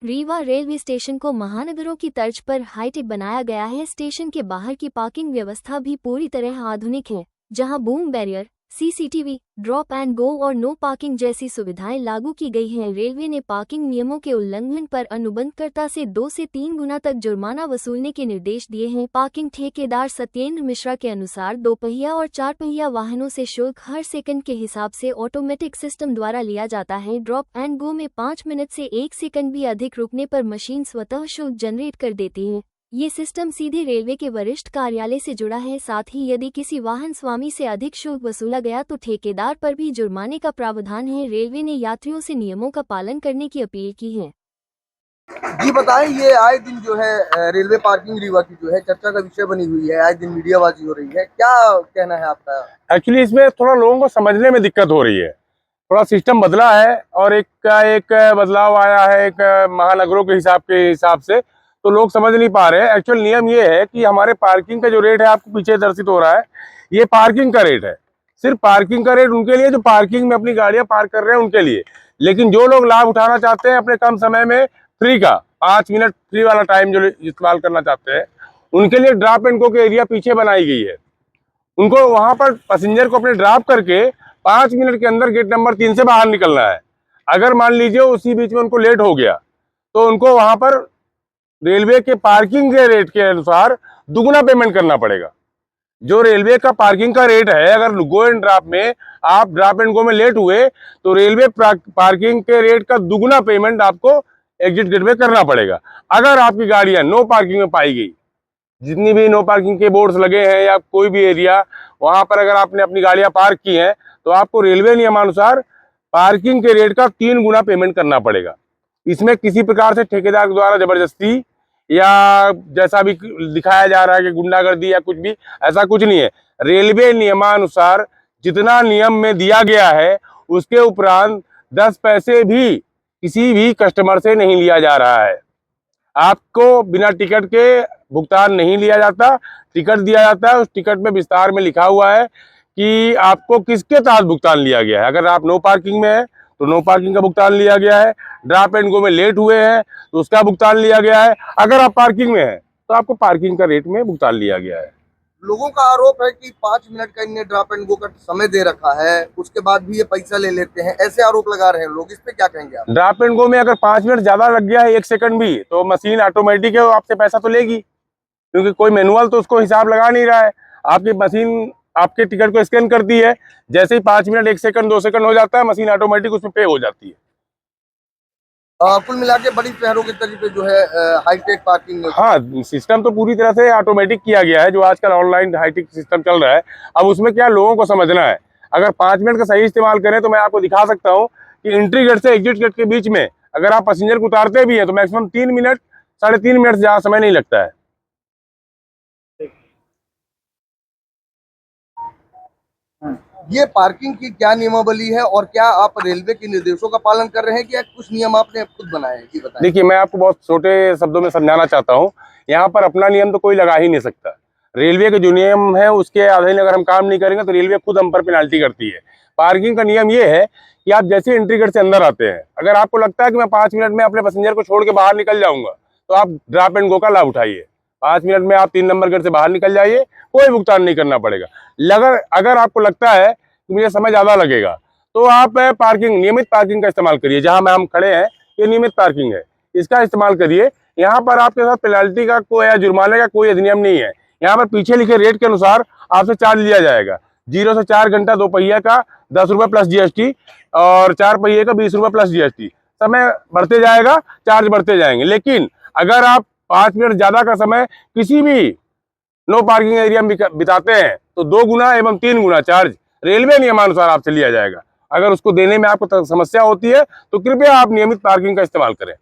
Rewa railway station को महानगरों की तर्ज पर हाईटेक बनाया गया है। स्टेशन के बाहर की पार्किंग व्यवस्था भी पूरी तरह आधुनिक है, जहां boom barrier, CCTV, drop and go और नो पार्किंग जैसी सुविधाएं लागू की गई हैं। रेलवे ने पार्किंग नियमों के उल्लंघन पर अनुबंधकर्ता से 2 से 3 गुना तक जुर्माना वसूलने के निर्देश दिए हैं। पार्किंग ठेकेदार सत्येंद्र मिश्रा के अनुसार 2 पहिया और 4 पहिया वाहनों से शुल्क हर सेकंड के हिसाब से ऑटोमेटिक सिस्टम द्वारा लिया जाता है। ड्रॉप एंड गो में 5 मिनट से 1 सेकंड भी अधिक रुकने पर मशीन स्वतः शुल्क जनरेट कर देती है। ये सिस्टम सीधे रेलवे के वरिष्ठ कार्यालय से जुड़ा है। साथ ही यदि किसी वाहन स्वामी से अधिक शुल्क वसूला गया तो ठेकेदार पर भी जुर्माने का प्रावधान है। रेलवे ने यात्रियों से नियमों का पालन करने की अपील की है। जी बताएं, ये आए दिन जो है रेलवे पार्किंग रीवा की जो है चर्चा का विषय बनी हुई है, आए दिन मीडियाबाजी हो रही है, क्या कहना है आपका? एक्चुअली इसमें थोड़ा लोगों को समझने में दिक्कत हो रही है। थोड़ा सिस्टम बदला है और एक बदलाव आया है एक महानगरों के हिसाब से, तो लोग समझ नहीं पा रहे हैं। एक्चुअल नियम ये है कि हमारे पार्किंग का जो रेट है, आपको पीछे दर्शित हो रहा है, ये पार्किंग का रेट है। सिर्फ पार्किंग का रेट उनके लिए जो पार्किंग में अपनी गाड़ियां पार्क कर रहे हैं उनके लिए। लेकिन जो लोग लाभ उठाना चाहते हैं अपने कम समय में फ्री का 5 मिनट फ्री वाला टाइम जो इस्तेमाल करना चाहते हैं, उनके लिए ड्रॉप एंड गो के एरिया पीछे बनाई गई है। उनको वहां पर पैसेंजर को अपने ड्रॉप करके 5 मिनट के अंदर गेट नंबर 3 से बाहर निकलना है। अगर मान लीजिए उसी बीच में उनको लेट हो गया तो उनको वहां पर रेलवे के पार्किंग के रेट के अनुसार दुगुना पेमेंट करना पड़ेगा। जो रेलवे का पार्किंग का रेट है, अगर गो एंड ड्रॉप में आप ड्रॉप एंड गो में लेट हुए तो रेलवे पार्किंग के रेट का दुगुना पेमेंट आपको एग्जिट गेट में करना पड़ेगा। अगर आपकी गाड़ियां नो पार्किंग में पाई गई, जितनी भी नो पार्किंग के बोर्ड्स लगे हैं या कोई भी एरिया, वहां पर अगर आपने अपनी गाड़ियां पार्क की हैं तो आपको रेलवे नियमानुसार पार्किंग के रेट का 3 गुना पेमेंट करना पड़ेगा। इसमें किसी प्रकार से ठेकेदार द्वारा जबरदस्ती या जैसा भी दिखाया जा रहा है कि गुंडागर्दी या कुछ भी, ऐसा कुछ नहीं है। रेलवे नियमानुसार जितना नियम में दिया गया है उसके उपरांत 10 पैसे भी किसी भी कस्टमर से नहीं लिया जा रहा है। आपको बिना टिकट के भुगतान नहीं लिया जाता, टिकट दिया जाता है। उस टिकट में विस्तार में लिखा हुआ है कि आपको किसके तहत भुगतान लिया गया है। अगर आप नो पार्किंग में है तो नो पार्किंग का भुगतान लिया गया है, ड्रॉप एंड गो में लेट हुए हैं तो उसका भुगतान लिया गया है, अगर आप पार्किंग में है तो आपको पार्किंग का रेट में भुगतान लिया गया है। लोगों का आरोप है कि 5 मिनट का इन्हें ड्रॉप एंड गो का समय दे रखा है, उसके बाद भी ये पैसा ले लेते हैं, ऐसे आरोप लगा रहे हैं लोग। इस पे क्या कहेंगे आप? ड्रॉप एंड गो में अगर 5 मिनट ज्यादा लग गया है, 1 सेकंड भी, तो मशीन ऑटोमेटिक है, वो आपसे पैसा तो लेगी, क्योंकि कोई मैनुअल तो उसको हिसाब लगा नहीं रहा है। आपकी मशीन आपके टिकट को स्कैन करती है, जैसे ही 5 मिनट 1 सेकंड 2 सेकंड हो जाता है, मशीन ऑटोमेटिक उसमें पे हो जाती है। कुल मिला के बड़ी शहरों के तरीके जो है हाईटेक पार्किंग। हाँ, सिस्टम तो पूरी तरह से ऑटोमेटिक किया गया है, जो आजकल ऑनलाइन हाईटेक सिस्टम चल रहा है। अब उसमें क्या लोगों को समझना है। अगर 5 मिनट का सही इस्तेमाल करें तो मैं आपको दिखा सकता हूँ कि एंट्री गेट से एग्जिट गेट के बीच में अगर आप पैसेंजर को उतारते भी हैं तो मैक्सिमम 3 मिनट 3.5 मिनट से ज्यादा समय नहीं लगता है। ये पार्किंग की क्या नियमावली है और क्या आप रेलवे के निर्देशों का पालन कर रहे हैं कि कुछ नियम आपने खुद बनाए हैं? जी बताएं। देखिए, मैं आपको बहुत छोटे शब्दों में समझाना चाहता हूँ। यहाँ पर अपना नियम तो कोई लगा ही नहीं सकता। रेलवे के जो नियम है उसके अधीन अगर हम काम नहीं करेंगे तो रेलवे खुद हम पर पेनाल्टी करती है। पार्किंग का नियम ये है कि आप जैसे एंट्री गेट से अंदर आते हैं, अगर आपको लगता है कि मैं 5 मिनट में अपने पैसेंजर को छोड़ के बाहर निकल जाऊंगा तो आप ड्रॉप एंड गो का लाभ उठाइए। 5 मिनट में आप 3 नंबर गेट से बाहर निकल जाइए, कोई भुगतान नहीं करना पड़ेगा। अगर आपको लगता है कि मुझे समय ज्यादा लगेगा तो आप नियमित पार्किंग का इस्तेमाल करिए। जहां में हम खड़े हैं ये नियमित पार्किंग है, इसका इस्तेमाल करिए। यहाँ पर आपके साथ पेनाल्टी का कोई या जुर्माने का कोई अधिनियम नहीं है। यहाँ पर पीछे लिखे रेट के अनुसार आपसे चार्ज लिया जाएगा। 0 से 4 घंटा 2 पहिया का 10 रुपये प्लस GST और 4 पहिए का 20 रुपये प्लस GST। समय बढ़ते जाएगा, चार्ज बढ़ते जाएंगे। लेकिन अगर आप 5 मिनट ज्यादा का समय किसी भी नो पार्किंग एरिया में बिताते हैं तो 2 गुना एवं 3 गुना चार्ज रेलवे नियमानुसार आपसे लिया जाएगा। अगर उसको देने में आपको समस्या होती है तो कृपया आप नियमित पार्किंग का इस्तेमाल करें।